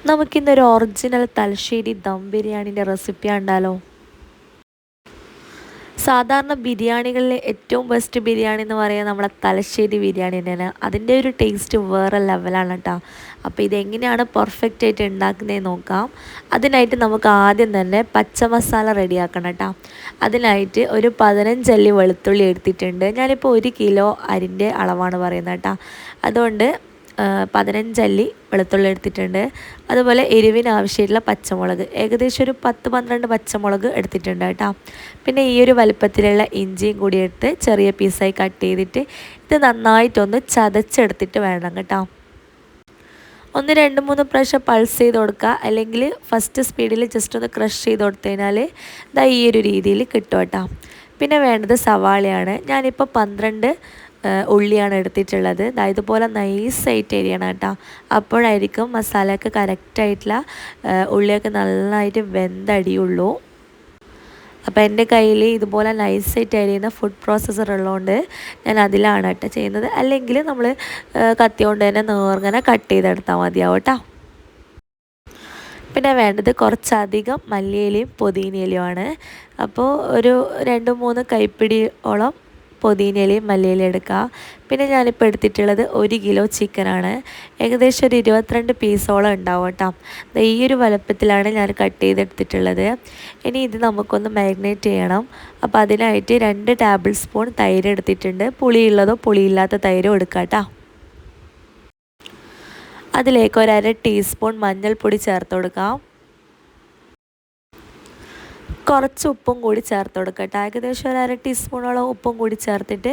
നമുക്കിന്നൊരു original Thalassery dum ബിരിയാണിൻ്റെ recipe കണ്ടാലോ? സാധാരണ ബിരിയാണികളിലെ ഏറ്റവും ബെസ്റ്റ് ബിരിയാണി എന്ന് പറയുന്നത് നമ്മളെ തലശ്ശേരി ബിരിയാണി തന്നെയാണ്. അതിൻ്റെ ഒരു ടേസ്റ്റ് വേറെ ലെവലാണ് കേട്ടോ. അപ്പോൾ ഇതെങ്ങനെയാണ് പെർഫെക്റ്റ് ആയിട്ട് ഉണ്ടാക്കുന്നതെന്ന് നോക്കാം. അതിനായിട്ട് നമുക്ക് ആദ്യം തന്നെ പച്ച മസാല റെഡിയാക്കണം കേട്ടോ. അതിനായിട്ട് ഒരു 15 അല്ലി വെളുത്തുള്ളി എടുത്തിട്ടുണ്ട്. ഞാനിപ്പോൾ 1 കിലോ അരിൻ്റെ അളവാണ് പറയുന്നത് കേട്ടോ. അതുകൊണ്ട് 15 അല്ലി വെളുത്തുള്ളി എടുത്തിട്ടുണ്ട്. അതുപോലെ എരിവിന് ആവശ്യമായിട്ടുള്ള പച്ചമുളക് ഏകദേശം ഒരു 10-12 പച്ചമുളക് എടുത്തിട്ടുണ്ട് കേട്ടോ. പിന്നെ ഈ ഒരു വലുപ്പത്തിലുള്ള ഇഞ്ചിയും കൂടി എടുത്ത് ചെറിയ പീസായി കട്ട് ചെയ്തിട്ട് ഇത് നന്നായിട്ടൊന്ന് ചതച്ചെടുത്തിട്ട് വേണം കേട്ടോ. 1-2-3 പ്രാവശ്യം പൾസ് ചെയ്ത് കൊടുക്കുക, അല്ലെങ്കിൽ ഫസ്റ്റ് സ്പീഡിൽ ജസ്റ്റ് ഒന്ന് ക്രഷ് ചെയ്ത് കൊടുത്തു കഴിഞ്ഞാൽ ഇതാ ഈ ഒരു രീതിയിൽ കിട്ടും കേട്ടോ. പിന്നെ വേണ്ടത് സവാളയാണ്. ഞാനിപ്പോൾ 12 ഉള്ളിയാണ് എടുത്തിട്ടുള്ളത്. ഇതുപോലെ നൈസായിട്ട് എരിയണം കേട്ടോ. അപ്പോഴായിരിക്കും മസാലയൊക്കെ കറക്റ്റായിട്ടുള്ള ഉള്ളിയൊക്കെ നന്നായിട്ട് വെന്തടിയുള്ളൂ. അപ്പോൾ എൻ്റെ കയ്യിൽ ഇതുപോലെ നൈസായിട്ട് അരിയുന്ന ഫുഡ് പ്രോസസ്സർ ഉള്ളതുകൊണ്ട് ഞാൻ അതിലാണ് കേട്ടോ ചെയ്യുന്നത്. അല്ലെങ്കിൽ നമ്മൾ കത്തി കൊണ്ട് തന്നെ നേർങ്ങനെ കട്ട് ചെയ്തെടുത്താൽ മതിയാവും കേട്ടോ. പിന്നെ വേണ്ടത് കുറച്ചധികം മല്ലിയിലയും പുതിനയിലയുമാണ്. അപ്പോൾ ഒരു 2-3 കൈപ്പിടിയോളം പുതിനയിലയും മല്ലിയിലയും എടുക്കുക. പിന്നെ ഞാനിപ്പോൾ എടുത്തിട്ടുള്ളത് 1 കിലോ ചിക്കനാണ്. ഏകദേശം ഒരു 22 പീസോളം ഉണ്ടാവും കേട്ടോ. ഈ ഒരു വലുപ്പത്തിലാണ് ഞാൻ കട്ട് ചെയ്തെടുത്തിട്ടുള്ളത്. ഇനി ഇത് നമുക്കൊന്ന് മാരിനേറ്റ് ചെയ്യണം. അപ്പോൾ അതിനായിട്ട് 2 ടേബിൾ സ്പൂൺ തൈര് എടുത്തിട്ടുണ്ട്. പുളിയുള്ളതോ പുളിയില്ലാത്ത തൈരോ എടുക്കാം കേട്ടോ. അതിലേക്ക് 1/2 ടീസ്പൂൺ മഞ്ഞൾപ്പൊടി ചേർത്ത് കൊടുക്കാം. കുറച്ച് ഉപ്പും കൂടി ചേർത്ത് കൊടുക്കട്ടെ. ഏകദേശം 1/2 ടീസ്പൂണോളം ഉപ്പും കൂടി ചേർത്തിട്ട്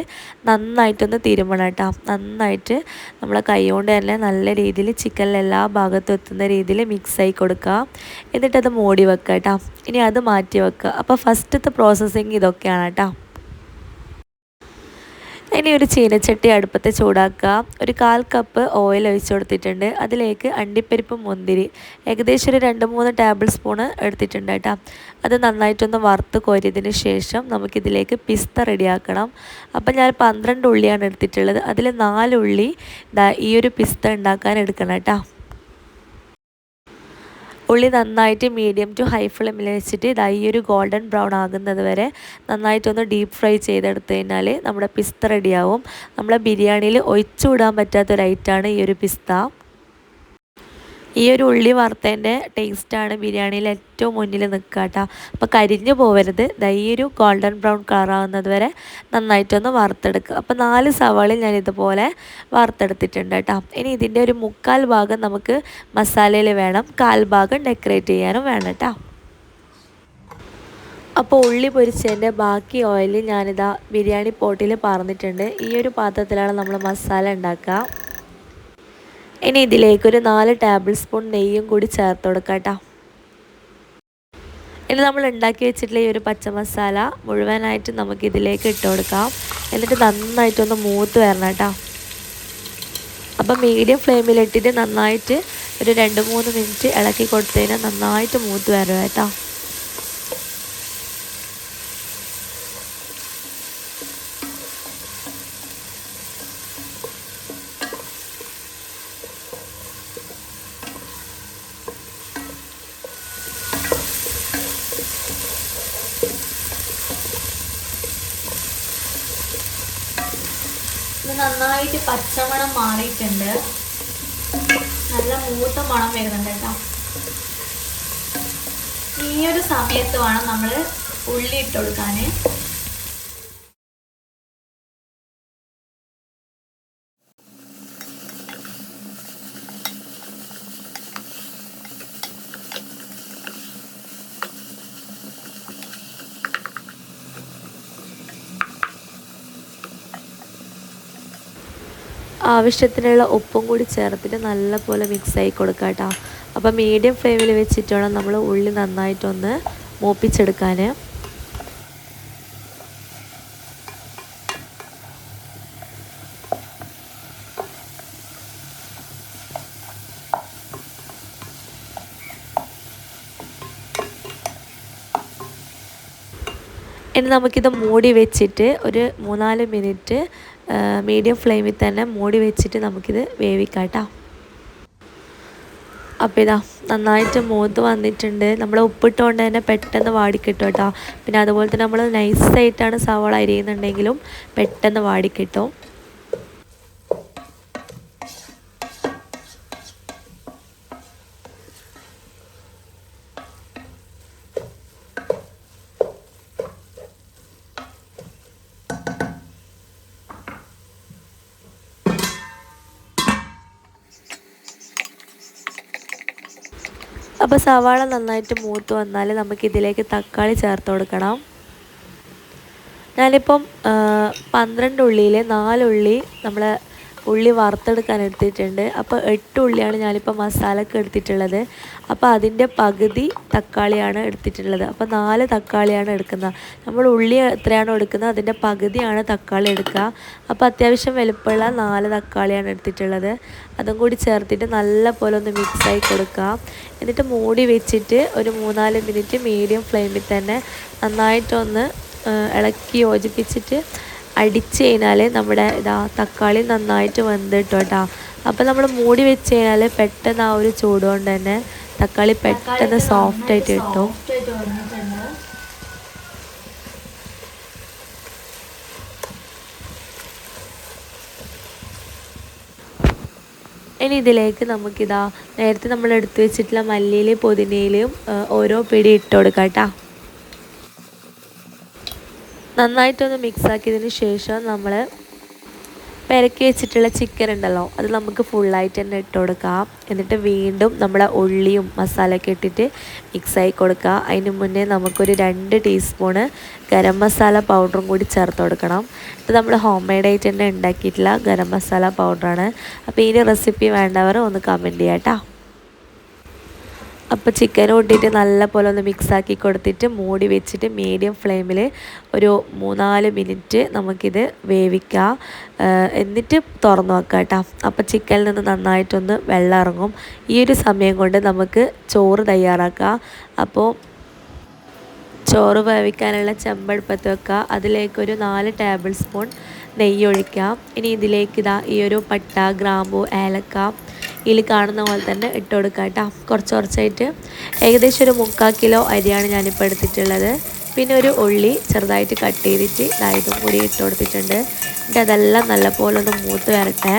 നന്നായിട്ടൊന്ന് തിരുമണം കേട്ടോ. നന്നായിട്ട് നമ്മളെ കൈ കൊണ്ട് തന്നെ നല്ല രീതിയിൽ ചിക്കനിൽ എല്ലാ ഭാഗത്തും എത്തുന്ന രീതിയിൽ മിക്സായി കൊടുക്കുക. എന്നിട്ടത് മൂടി വെക്കുക കേട്ടോ. ഇനി അത് മാറ്റി വെക്കുക. അപ്പോൾ ഫസ്റ്റത്തെ പ്രോസസ്സിങ് ഇതൊക്കെയാണ് കേട്ടോ. ഇനി ഒരു ചീനച്ചട്ടി അടുപ്പത്ത് ചൂടാക്കുക. ഒരു 1/4 കപ്പ് ഓയിൽ ഒഴിച്ച് കൊടുത്തിട്ടുണ്ട്. അതിലേക്ക് അണ്ടിപ്പരിപ്പ് മുന്തിരി ഏകദേശം ഒരു 2-3 ടേബിൾ സ്പൂണ് എടുത്തിട്ടുണ്ട് കേട്ടോ. അത് നന്നായിട്ടൊന്ന് വറുത്ത് കോരിയതിന് ശേഷം നമുക്കിതിലേക്ക് പിസ്ത റെഡിയാക്കണം. അപ്പം ഞാൻ 12 ഉള്ളിയാണ് എടുത്തിട്ടുള്ളത്. അതിൽ 4 ഉള്ളി ഈ ഒരു പിസ്ത ഉണ്ടാക്കാൻ എടുക്കണം കേട്ടോ. ഉള്ളി നന്നായിട്ട് മീഡിയം ടു ഹൈ ഫ്ലെയിമിൽ വെച്ചിട്ട് ഈ ഒരു ഗോൾഡൻ ബ്രൗൺ ആകുന്നത് വരെ നന്നായിട്ടൊന്ന് ഡീപ്പ് ഫ്രൈ ചെയ്തെടുത്ത് കഴിഞ്ഞാൽ നമ്മുടെ പിസ്ത റെഡിയാവും. നമ്മളെ ബിരിയാണിയിൽ ഒഴിച്ചുവിടാൻ പറ്റാത്തൊരു ഐറ്റമാണ് ഈ ഒരു പിസ്ത. ഈ ഒരു ഉള്ളി വറുത്തതിൻ്റെ ടേസ്റ്റാണ് ബിരിയാണിയിൽ ഏറ്റവും മുന്നിൽ നിൽക്കുക കേട്ടോ. അപ്പോൾ കരിഞ്ഞു പോകരുത്. ഈ ഒരു ഗോൾഡൻ ബ്രൗൺ കളറാവുന്നത് വരെ നന്നായിട്ടൊന്ന് വറുത്തെടുക്കുക. അപ്പോൾ 4 സവാള ഞാൻ ഇതുപോലെ വറുത്തെടുത്തിട്ടുണ്ട് കേട്ടോ. ഇനി ഇതിൻ്റെ ഒരു 1/4 ഭാഗം നമുക്ക് മസാലയിൽ വേണം, 1/4 ഭാഗം ഡെക്കറേറ്റ് ചെയ്യാനും വേണം കേട്ടോ. അപ്പോൾ ഉള്ളി പൊരിച്ചതിൻ്റെ ബാക്കി ഓയിൽ ഞാനിതാ ബിരിയാണി പോട്ടിൽ പറന്നിട്ടുണ്ട്. ഈ ഒരു പാത്രത്തിലാണ് നമ്മൾ മസാല ഉണ്ടാക്കുക. ഇനി ഇതിലേക്കൊരു 4 ടേബിൾ സ്പൂൺ നെയ്യും കൂടി ചേർത്ത് കൊടുക്കാം കേട്ടോ. ഇനി നമ്മൾ ഉണ്ടാക്കി വെച്ചിട്ടുള്ള ഈ ഒരു പച്ച മസാല മുഴുവനായിട്ട് നമുക്കിതിലേക്ക് ഇട്ട് കൊടുക്കാം. എന്നിട്ട് നന്നായിട്ടൊന്ന് മൂത്ത് വരണം കേട്ടോ. അപ്പം മീഡിയം ഫ്ലെയിമിലിട്ടിട്ട് നന്നായിട്ട് ഒരു 2-3 മിനിറ്റ് ഇളക്കി കൊടുത്തു കഴിഞ്ഞാൽ നന്നായിട്ട് മൂത്ത് വരണം കേട്ടോ. ഇത് നന്നായിട്ട് പച്ചമണം മാറിയിട്ടുണ്ട്. നല്ല മൂത്ത മണം വരുന്നുണ്ട് കേട്ടോ. ഈ ഒരു സമയത്ത് വേണം നമ്മൾ ഉള്ളി ഇട്ട് കൊടുക്കാൻ. ആവശ്യത്തിനുള്ള ഉപ്പും കൂടി ചേർത്തിട്ട് നല്ലപോലെ മിക്സായി കൊടുക്കുക കേട്ടോ. അപ്പോൾ മീഡിയം ഫ്ലെയിമിൽ വെച്ചിട്ട് വേണം നമ്മൾ ഉള്ളി നന്നായിട്ടൊന്ന് മൂപ്പിച്ചെടുക്കാൻ. ഇനി നമുക്കിത് മൂടി വെച്ചിട്ട് ഒരു 3-4 മിനിറ്റ് മീഡിയം ഫ്ലെയിമിൽ തന്നെ മൂടി വെച്ചിട്ട് നമുക്കിത് വേവിക്കാം കേട്ടോ. അപ്പോൾ ഇതാ നന്നായിട്ട് മൂത്ത് വന്നിട്ടുണ്ട്. നമ്മൾ ഉപ്പിട്ടുകൊണ്ട് തന്നെ പെട്ടെന്ന് വാടിക്കിട്ടും കേട്ടോ. പിന്നെ അതുപോലെ തന്നെ നമ്മൾ നൈസായിട്ടാണ് സവാള അരിയുന്നുണ്ടെങ്കിലും പെട്ടെന്ന് വാടിക്കിട്ടും. അപ്പോൾ സവാള നന്നായിട്ട് മൂത്ത് വന്നാൽ നമുക്കിതിലേക്ക് തക്കാളി ചേർത്ത് കൊടുക്കണം. ഞാനിപ്പം 12 ഉള്ളിയിൽ 4 ഉള്ളി നമ്മൾ ഉള്ളി വറുത്തെടുക്കാൻ എടുത്തിട്ടുണ്ട്. അപ്പോൾ 8 ഉള്ളിയാണ് ഞാനിപ്പോൾ മസാലക്ക് എടുത്തിട്ടുള്ളത്. അപ്പോൾ അതിൻ്റെ പകുതി തക്കാളിയാണ് എടുത്തിട്ടുള്ളത്. അപ്പോൾ 4 തക്കാളിയാണ് എടുക്കുന്നത്. നമ്മൾ ഉള്ളി എത്രയാണോ എടുക്കുന്നത് അതിൻ്റെ പകുതിയാണ് തക്കാളി എടുക്കുക. അപ്പോൾ അത്യാവശ്യം വലുപ്പമുള്ള 4 തക്കാളിയാണ് എടുത്തിട്ടുള്ളത്. അതും കൂടി ചേർത്തിട്ട് നല്ല പോലെ ഒന്ന് മിക്സായി കൊടുക്കുക. എന്നിട്ട് മൂടി വെച്ചിട്ട് ഒരു 3-4 മിനിറ്റ് മീഡിയം ഫ്ലെയിമിൽ തന്നെ നന്നായിട്ടൊന്ന് ഇളക്കി യോജിപ്പിച്ചിട്ട് അടിച്ച് കഴിഞ്ഞാൽ നമ്മുടെ തക്കാളി നന്നായിട്ട് വെന്തിട്ടു കേട്ടോ. അപ്പോൾ നമ്മൾ മൂടി വെച്ച് കഴിഞ്ഞാൽ പെട്ടെന്ന് ആ ഒരു ചൂട് കൊണ്ട് തന്നെ തക്കാളി പെട്ടെന്ന് സോഫ്റ്റായിട്ട് കിട്ടും. ഇനി ഇതിലേക്ക് നമുക്കിതാ നേരത്തെ നമ്മൾ എടുത്തു വെച്ചിട്ടുള്ള മല്ലിയിലയും പുതിനയിലയും ഓരോ പിടി ഇട്ട് കൊടുക്കാം കേട്ടോ. നന്നായിട്ടൊന്ന് മിക്സാക്കിയതിന് ശേഷം നമ്മൾ പെരക്കി വെച്ചിട്ടുള്ള ചിക്കൻ ഉണ്ടല്ലോ അത് നമുക്ക് ഫുള്ളായിട്ട് തന്നെ ഇട്ട് കൊടുക്കാം. എന്നിട്ട് വീണ്ടും നമ്മളെ ഉള്ളിയും മസാലയൊക്കെ ഇട്ടിട്ട് മിക്സായി കൊടുക്കുക. അതിന് മുന്നേ നമുക്കൊരു 2 ടീസ്പൂണ് ഗരം മസാല പൗഡറും കൂടി ചേർത്ത് കൊടുക്കണം. ഇത് നമ്മൾ ഹോം മെയ്ഡായിട്ട് തന്നെ ഉണ്ടാക്കിയിട്ടുള്ള ഗരം മസാല പൗഡറാണ്. അപ്പോൾ ഈ റെസിപ്പി വേണ്ടവർ ഒന്ന് കമൻറ്റ് ചെയ്യാം കേട്ടോ. അപ്പോൾ ചിക്കൻ കൂട്ടിയിട്ട് നല്ല പോലെ ഒന്ന് മിക്സാക്കി കൊടുത്തിട്ട് മൂടി വെച്ചിട്ട് മീഡിയം ഫ്ലെയിമിൽ ഒരു 3-4 മിനിറ്റ് നമുക്കിത് വേവിക്കാം. എന്നിട്ട് തുറന്നു വെക്കാം കേട്ടോ. അപ്പോൾ ചിക്കനിൽ നിന്ന് നന്നായിട്ടൊന്ന് വെള്ളം ഇറങ്ങും. ഈ ഒരു സമയം കൊണ്ട് നമുക്ക് ചോറ് തയ്യാറാക്കാം. അപ്പോൾ ചോറ് വേവിക്കാനുള്ള ചെമ്പടുപ്പത്ത് വെക്കുക. അതിലേക്കൊരു 4 ടേബിൾ സ്പൂൺ നെയ്യ് ഒഴിക്കാം. ഇനി ഇതിലേക്ക് ഈ ഒരു പട്ട, ഗ്രാമ്പു, ഏലക്ക ഇതിൽ കാണുന്ന പോലെ തന്നെ ഇട്ട് കൊടുക്കാം കേട്ടോ. കുറച്ചായിട്ട് ഏകദേശം ഒരു 3/4 കിലോ അരിയാണ് ഞാനിപ്പോൾ എടുത്തിട്ടുള്ളത്. പിന്നെ ഒരു ഉള്ളി ചെറുതായിട്ട് കട്ട് ചെയ്തിട്ട് ഇതും കൂടി ഇട്ട് കൊടുത്തിട്ടുണ്ട്. എന്നിട്ട് അതെല്ലാം നല്ലപോലെ ഒന്ന് മൂത്ത് വരട്ടെ.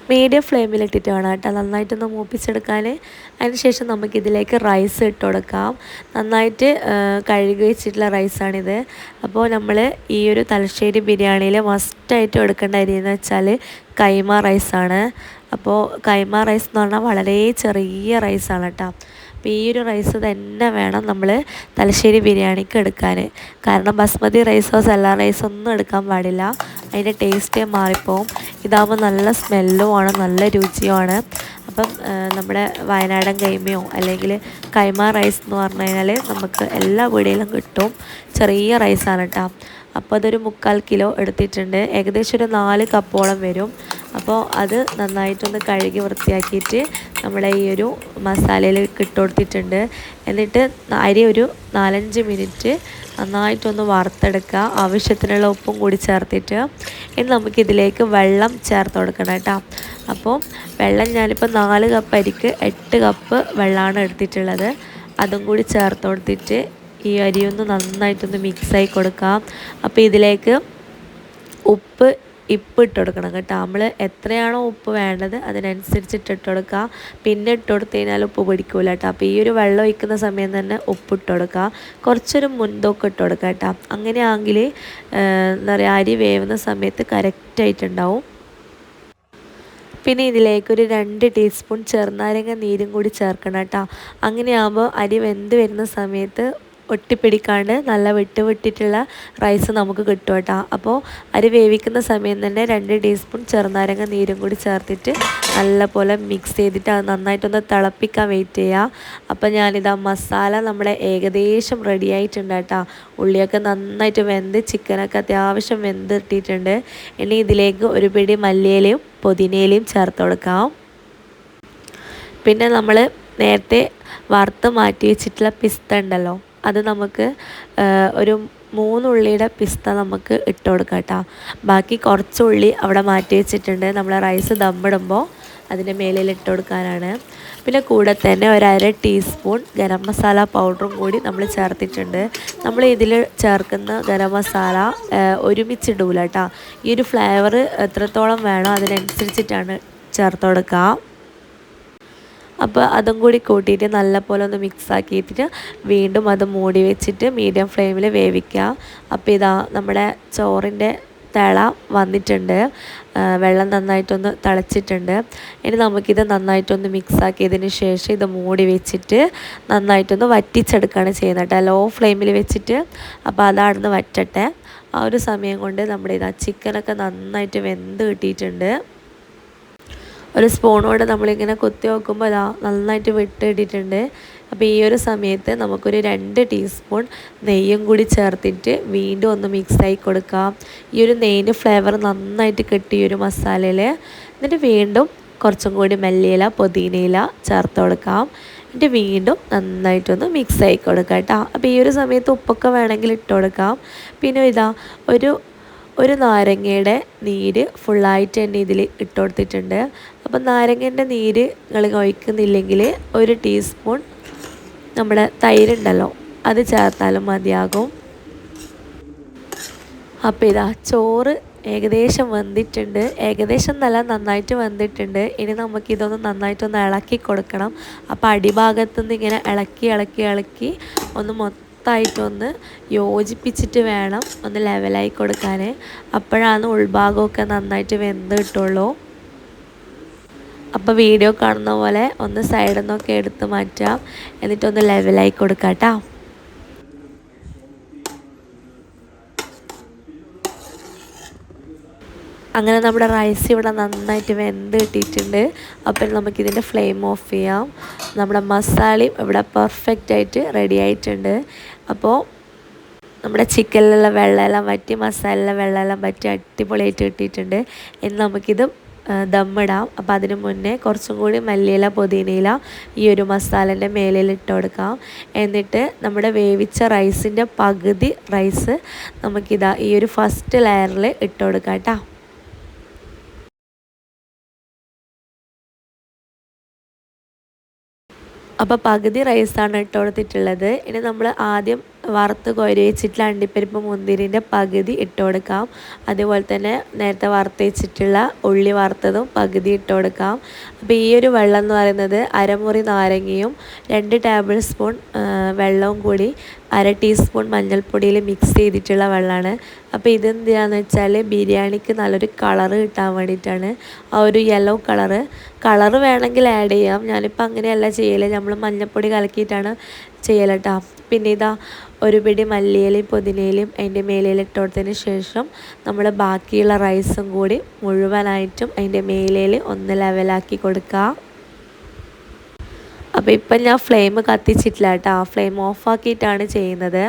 മീഡിയം ഫ്ലെയിമിലിട്ടിട്ട് വേണം കേട്ടോ നന്നായിട്ടൊന്ന് മൂപ്പിച്ചെടുക്കാൻ. അതിനുശേഷം നമുക്കിതിലേക്ക് റൈസ് ഇട്ട് കൊടുക്കാം. നന്നായിട്ട് കഴുകി വെച്ചിട്ടുള്ള റൈസാണിത്. അപ്പോൾ നമ്മൾ ഈ ഒരു തലശ്ശേരി ബിരിയാണിയിൽ മസ്റ്റായിട്ട് എടുക്കേണ്ട അരി എന്ന് വെച്ചാൽ കൈമ റൈസാണ്. അപ്പോൾ കൈമ റൈസ് എന്ന് പറഞ്ഞാൽ വളരെ ചെറിയ റൈസാണ് കേട്ടോ. അപ്പോൾ ഈ ഒരു റൈസ് തന്നെ വേണം നമ്മൾ തലശ്ശേരി ബിരിയാണിക്ക് എടുക്കാൻ. കാരണം ബസ്മതി റൈസോ സെല്ല റൈസോ ഒന്നും എടുക്കാൻ പാടില്ല. അതിൻ്റെ ടേസ്റ്റേ മാറിപ്പോവും. ഇതാകുമ്പോൾ നല്ല സ്മെല്ലുമാണ്, നല്ല രുചിയുമാണ്. അപ്പം നമ്മുടെ വയനാടൻ കൈമയോ അല്ലെങ്കിൽ കൈമ റൈസ് എന്ന് പറഞ്ഞു കഴിഞ്ഞാൽ നമുക്ക് എല്ലാ വീടുകളിലും കിട്ടും. ചെറിയ റൈസാണ് കേട്ടോ. അപ്പോൾ അതൊരു 3/4 കിലോ എടുത്തിട്ടുണ്ട്. ഏകദേശം ഒരു 4 കപ്പോളം വരും. അപ്പോൾ അത് നന്നായിട്ടൊന്ന് കഴുകി വൃത്തിയാക്കിയിട്ട് നമ്മുടെ ഈ ഒരു മസാലയിലേക്ക് ഇട്ട് കൊടുത്തിട്ടുണ്ട്. എന്നിട്ട് അരി ഒരു 4-5 മിനിറ്റ് നന്നായിട്ടൊന്ന് വറുത്തെടുക്കുക. ആവശ്യത്തിനുള്ള ഉപ്പും കൂടി ചേർത്തിട്ട് ഇനി നമുക്കിതിലേക്ക് വെള്ളം ചേർത്ത് കൊടുക്കണം കേട്ടോ. അപ്പോൾ വെള്ളം ഞാനിപ്പോൾ 4 കപ്പ് അരിക്ക് 8 കപ്പ് വെള്ളമാണ് എടുത്തിട്ടുള്ളത്. അതും കൂടി ചേർത്ത് കൊടുത്തിട്ട് ഈ അരിയൊന്ന് നന്നായിട്ടൊന്ന് മിക്സായി കൊടുക്കാം. അപ്പോൾ ഇതിലേക്ക് ഉപ്പ് ഇട്ട് കൊടുക്കണം കേട്ടോ. നമ്മൾ എത്രയാണോ ഉപ്പ് വേണ്ടത് അതിനനുസരിച്ചിട്ട് ഇട്ട് കൊടുക്കുക. പിന്നെ ഇട്ട് കൊടുത്തു കഴിഞ്ഞാൽ ഉപ്പ് പിടിക്കൂല കേട്ടോ. അപ്പോൾ ഈ ഒരു വെള്ളം ഒഴിക്കുന്ന സമയം തന്നെ ഉപ്പ് ഇട്ട് കൊടുക്കുക. കുറച്ചൊരു മുൻതൂക്കം ഇട്ട് കൊടുക്കുക കേട്ടോ. അങ്ങനെയാണെങ്കിൽ എന്താ പറയുക അരി വേവുന്ന സമയത്ത് കറക്റ്റായിട്ടുണ്ടാവും. പിന്നെ ഇതിലേക്കൊരു 2 ടീസ്പൂൺ ചെറുനാരങ്ങ നീരും കൂടി ചേർക്കണം കേട്ടോ. അങ്ങനെയാകുമ്പോൾ അരി വെന്ത് വരുന്ന സമയത്ത് ഒട്ടിപ്പിടിക്കാണ്ട് നല്ല വിട്ടിട്ടുള്ള റൈസ് നമുക്ക് കിട്ടും കേട്ടോ. അപ്പോൾ അരി വേവിക്കുന്ന സമയം തന്നെ 2 ടീസ്പൂൺ ചെറുനാരങ്ങ നീരും കൂടി ചേർത്തിട്ട് നല്ലപോലെ മിക്സ് ചെയ്തിട്ട് അത് നന്നായിട്ടൊന്ന് തിളപ്പിക്കാൻ വെയിറ്റ് ചെയ്യുക. അപ്പോൾ ഞാനിതാ മസാല നമ്മുടെ ഏകദേശം റെഡി ആയിട്ടുണ്ട് കേട്ടോ. ഉള്ളിയൊക്കെ നന്നായിട്ട് വെന്ത് ചിക്കനൊക്കെ അത്യാവശ്യം വെന്തിട്ടിട്ടുണ്ട്. ഇനി ഇതിലേക്ക് ഒരു പിടി മല്ലിയിലയും പുതിനയിലയും ചേർത്ത് കൊടുക്കാം. പിന്നെ നമ്മൾ നേരത്തെ വറുത്ത് മാറ്റി വെച്ചിട്ടുള്ള പിസ്ത ഉണ്ടല്ലോ അത് നമുക്ക് ഒരു 3 ഉള്ളിയുടെ പിസ്ത നമുക്ക് ഇട്ട് കൊടുക്കാം കേട്ടോ. ബാക്കി കുറച്ച് ഉള്ളി അവിടെ മാറ്റി വെച്ചിട്ടുണ്ട്. നമ്മൾ റൈസ് ദമ്മിടുമ്പോൾ അതിൻ്റെ മേലിൽ ഇട്ട് കൊടുക്കാനാണ്. പിന്നെ കൂടെ തന്നെ ഒരു 1/2 ടീസ്പൂൺ ഗരം മസാല പൗഡറും കൂടി നമ്മൾ ചേർത്തിട്ടുണ്ട്. നമ്മൾ ഇതിൽ ചേർക്കുന്ന ഗരം മസാല ഒരുമിച്ചിടൂല കേട്ടോ. ഈ ഒരു ഫ്ലേവർ എത്രത്തോളം വേണോ അതിനനുസരിച്ചിട്ടാണ് ചേർത്ത് കൊടുക്കുക. അപ്പോൾ അതും കൂടി കൂട്ടിയിട്ട് നല്ലപോലെ ഒന്ന് മിക്സ് ആക്കിയിട്ട് വീണ്ടും അത് മൂടി വെച്ചിട്ട് മീഡിയം ഫ്ലെയിമിൽ വേവിക്കുക. അപ്പോൾ ഇതാ നമ്മുടെ ചോറിൻ്റെ തിള വന്നിട്ടുണ്ട്, വെള്ളം നന്നായിട്ടൊന്ന് തിളച്ചിട്ടുണ്ട്. ഇനി നമുക്കിത് നന്നായിട്ടൊന്ന് മിക്സ് ആക്കിയതിന് ശേഷം ഇത് മൂടി വെച്ചിട്ട് നന്നായിട്ടൊന്ന് വറ്റിച്ചെടുക്കുകയാണ് ചെയ്യുന്നത് കേട്ടോ, ലോ ഫ്ലെയിമിൽ വെച്ചിട്ട്. അപ്പോൾ അതാടുന്ന് വറ്റട്ടെ. ആ ഒരു സമയം കൊണ്ട് നമ്മുടെ ഇതാ ചിക്കനൊക്കെ നന്നായിട്ട് വെന്ത് കിട്ടിയിട്ടുണ്ട്. ഒരു സ്പൂണോട് നമ്മളിങ്ങനെ കുത്തി നോക്കുമ്പോൾ അതാ നന്നായിട്ട് വിട്ടിട്ടിട്ടുണ്ട്. അപ്പോൾ ഈ ഒരു സമയത്ത് നമുക്കൊരു 2 ടീസ്പൂൺ നെയ്യും കൂടി ചേർത്തിട്ട് വീണ്ടും ഒന്ന് മിക്സായി കൊടുക്കാം. ഈ ഒരു നെയ്യിൻ്റെ ഫ്ലേവർ നന്നായിട്ട് കിട്ടി ഈ ഒരു മസാലയിൽ. എന്നിട്ട് വീണ്ടും കുറച്ചും കൂടി മല്ലിയില പുതിനയില ചേർത്ത് കൊടുക്കാം. എന്നിട്ട് വീണ്ടും നന്നായിട്ടൊന്ന് മിക്സായി കൊടുക്കാം കേട്ടോ. അപ്പോൾ ഈ ഒരു സമയത്ത് ഉപ്പൊക്കെ വേണമെങ്കിൽ ഇട്ട് കൊടുക്കാം. പിന്നെ ഇതാ ഒരു നാരങ്ങയുടെ നീര് ഫുള്ളായിട്ട് തന്നെ ഇതിൽ ഇട്ട് കൊടുത്തിട്ടുണ്ട്. അപ്പം നാരങ്ങേൻ്റെ നീര് നിങ്ങൾ ഒഴിക്കുന്നില്ലെങ്കിൽ 1 ടീസ്പൂൺ നമ്മുടെ തൈരുണ്ടല്ലോ അത് ചേർത്താലും മതിയാകും. അപ്പോൾ ഇതാ ചോറ് ഏകദേശം വെന്തിട്ടുണ്ട്. ഏകദേശം നല്ല നന്നായിട്ട് വെന്തിട്ടുണ്ട്. ഇനി നമുക്കിതൊന്ന് നന്നായിട്ടൊന്ന് ഇളക്കി കൊടുക്കണം. അപ്പോൾ അടിഭാഗത്തുനിന്ന് ഇങ്ങനെ ഇളക്കി ഒന്ന് മൊത്തമായിട്ടൊന്ന് യോജിപ്പിച്ചിട്ട് വേണം ഒന്ന് ലെവലായി കൊടുക്കാൻ. അപ്പോഴാണ് ഉൾഭാഗമൊക്കെ നന്നായിട്ട് വെന്ത് കിട്ടുള്ളൂ. അപ്പോൾ വീഡിയോ കാണുന്ന പോലെ ഒന്ന് സൈഡിൽ നിന്നൊക്കെ എടുത്ത് മാറ്റാം, എന്നിട്ടൊന്ന് ലെവലായി കൊടുക്കാം കേട്ടോ. അങ്ങനെ നമ്മുടെ റൈസ് ഇവിടെ നന്നായിട്ട് വെന്ത് കിട്ടിയിട്ടുണ്ട്. അപ്പോൾ നമുക്കിതിൻ്റെ ഫ്ലെയിം ഓഫ് ചെയ്യാം. നമ്മുടെ മസാലയും ഇവിടെ പെർഫെക്റ്റായിട്ട് റെഡി ആയിട്ടുണ്ട്. അപ്പോൾ നമ്മുടെ ചിക്കനിലുള്ള വെള്ളമെല്ലാം വറ്റി മസാലയിലെ വെള്ളമെല്ലാം വറ്റി അടിപൊളിയായിട്ട് കിട്ടിയിട്ടുണ്ട്. ഇനി നമുക്കിത് ദമ്മിടാം. അപ്പോൾ അതിന് മുന്നേ കുറച്ചും കൂടി മല്ലിയില പുതിനയില ഈ ഒരു മസാലേൻ്റെ മേലിൽ ഇട്ട് കൊടുക്കാം. എന്നിട്ട് നമ്മുടെ വേവിച്ച റൈസിൻ്റെ പകുതി റൈസ് നമുക്കിതാ ഈ ഒരു ഫസ്റ്റ് ലെയറിൽ ഇട്ട് കൊടുക്കാം കേട്ടോ. അപ്പോൾ പകുതി റൈസാണ് ഇട്ട് കൊടുത്തിട്ടുള്ളത്. ഇനി നമ്മൾ ആദ്യം വറുത്ത് കോരി വെച്ചിട്ടുള്ള അണ്ടിപ്പരിപ്പ് മുന്തിരിൻ്റെ പകുതി ഇട്ട് കൊടുക്കാം. അതുപോലെ തന്നെ നേരത്തെ വറുത്ത് വെച്ചിട്ടുള്ള ഉള്ളി വറുത്തതും പകുതി ഇട്ട് കൊടുക്കാം. അപ്പോൾ ഈ ഒരു വെള്ളം എന്ന് പറയുന്നത് അരമുറി നാരങ്ങയും 2 ടേബിൾ സ്പൂൺ വെള്ളവും കൂടി 1/2 ടീസ്പൂൺ മഞ്ഞൾപ്പൊടിയിൽ മിക്സ് ചെയ്തിട്ടുള്ള വെള്ളമാണ്. അപ്പോൾ ഇതെന്തിനാണെന്ന് വെച്ചാൽ ബിരിയാണിക്ക് നല്ലൊരു കളറ് കിട്ടാൻ വേണ്ടിയിട്ടാണ്. ആ ഒരു യെല്ലോ കളറ് വേണമെങ്കിൽ ആഡ് ചെയ്യാം. ഞാനിപ്പോൾ അങ്ങനെയല്ല ചെയ്യൽ, നമ്മൾ മഞ്ഞൾപ്പൊടി കലക്കിയിട്ടാണ് ചെയ്യൽ കേട്ടോ. പിന്നെ ഇതാ ഒരു പിടി മല്ലിയിലയും പുതിനയിലയും അതിൻ്റെ മേലിൽ ഇട്ട് കൊടുത്തതിന് ശേഷം നമ്മൾ ബാക്കിയുള്ള റൈസും കൂടി മുഴുവനായിട്ടും അതിൻ്റെ മേലിൽ ഒന്ന് ലെവലാക്കി കൊടുക്കുക. അപ്പോൾ ഇപ്പം ഞാൻ ഫ്ലെയിം കത്തിച്ചിട്ടില്ല കേട്ടോ, ഫ്ലെയിം ഓഫാക്കിയിട്ടാണ് ചെയ്യുന്നത്.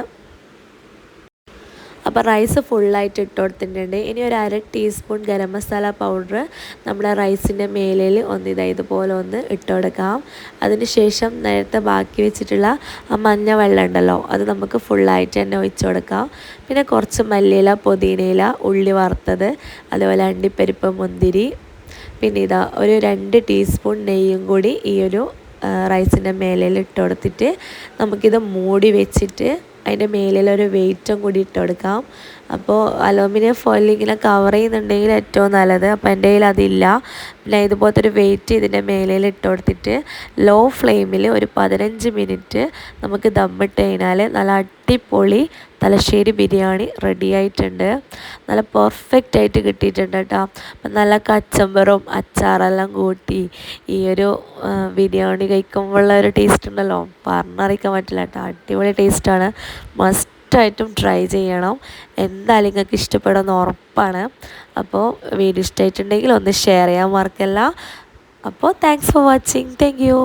അപ്പോൾ റൈസ് ഫുള്ളായിട്ട് ഇട്ട് കൊടുത്തിട്ടുണ്ട്. ഇനി ഒരു 1/2 ടീസ്പൂൺ ഗരം മസാല പൗഡർ നമ്മുടെ റൈസിൻ്റെ മേലിൽ ഇതുപോലെ ഒന്ന് ഇട്ട് കൊടുക്കാം. അതിന് ശേഷം നേരത്തെ ബാക്കി വെച്ചിട്ടുള്ള ആ മഞ്ഞ വെള്ളം ഉണ്ടല്ലോ അത് നമുക്ക് ഫുള്ളായിട്ട് തന്നെ ഒഴിച്ച് കൊടുക്കാം. പിന്നെ കുറച്ച് മല്ലിയില പുതിനയില ഉള്ളി വറുത്തത് അതുപോലെ അണ്ടിപ്പരിപ്പ് മുന്തിരി പിന്നെ ഇതാ ഒരു 2 ടീസ്പൂൺ നെയ്യും കൂടി ഈ ഒരു റൈസിൻ്റെ മേലിൽ ഇട്ട് കൊടുത്തിട്ട് നമുക്കിത് മൂടി വെച്ചിട്ട് അതിൻ്റെ മേലിലൊരു വെയിറ്റും കൂടി ഇട്ട് കൊടുക്കാം. അപ്പോൾ അലൂമിനിയം ഫോയിൽ ഇങ്ങനെ കവർ ചെയ്യുന്നുണ്ടെങ്കിൽ ഏറ്റവും നല്ലത്. അപ്പോൾ എൻ്റെ കയ്യിൽ അതില്ല. പിന്നെ ഇതുപോലത്തെ ഒരു വെയിറ്റ് ഇതിൻ്റെ മേലിൽ ഇട്ട് കൊടുത്തിട്ട് ലോ ഫ്ലെയിമിൽ ഒരു 15 മിനിറ്റ് നമുക്ക് ദമ്മിട്ട് കഴിഞ്ഞാൽ നല്ല അടിപൊളി തലശ്ശേരി ബിരിയാണി റെഡി ആയിട്ടുണ്ട്. നല്ല പെർഫെക്റ്റ് ആയിട്ട് കിട്ടിയിട്ടുണ്ട് കേട്ടോ. അപ്പം നല്ല കച്ചമ്പറും അച്ചാറെല്ലാം കൂട്ടി ഈ ഒരു ബിരിയാണി കഴിക്കുമ്പോഴുള്ള ഒരു ടേസ്റ്റ് ഉണ്ടല്ലോ, പറഞ്ഞറിയിക്കാൻ പറ്റില്ല കേട്ടോ. അടിപൊളി ടേസ്റ്റാണ്. മസ്റ്റായിട്ടും ട്രൈ ചെയ്യണം. എന്തായാലും നിങ്ങൾക്ക് ഇഷ്ടപ്പെടുമെന്ന് ഉറപ്പാണ്. അപ്പോൾ വീഡിയോ ഇഷ്ടമായിട്ടുണ്ടെങ്കിൽ ഒന്ന് ഷെയർ ചെയ്യാൻ മറക്കല്ല. അപ്പോൾ thanks for watching. Thank you.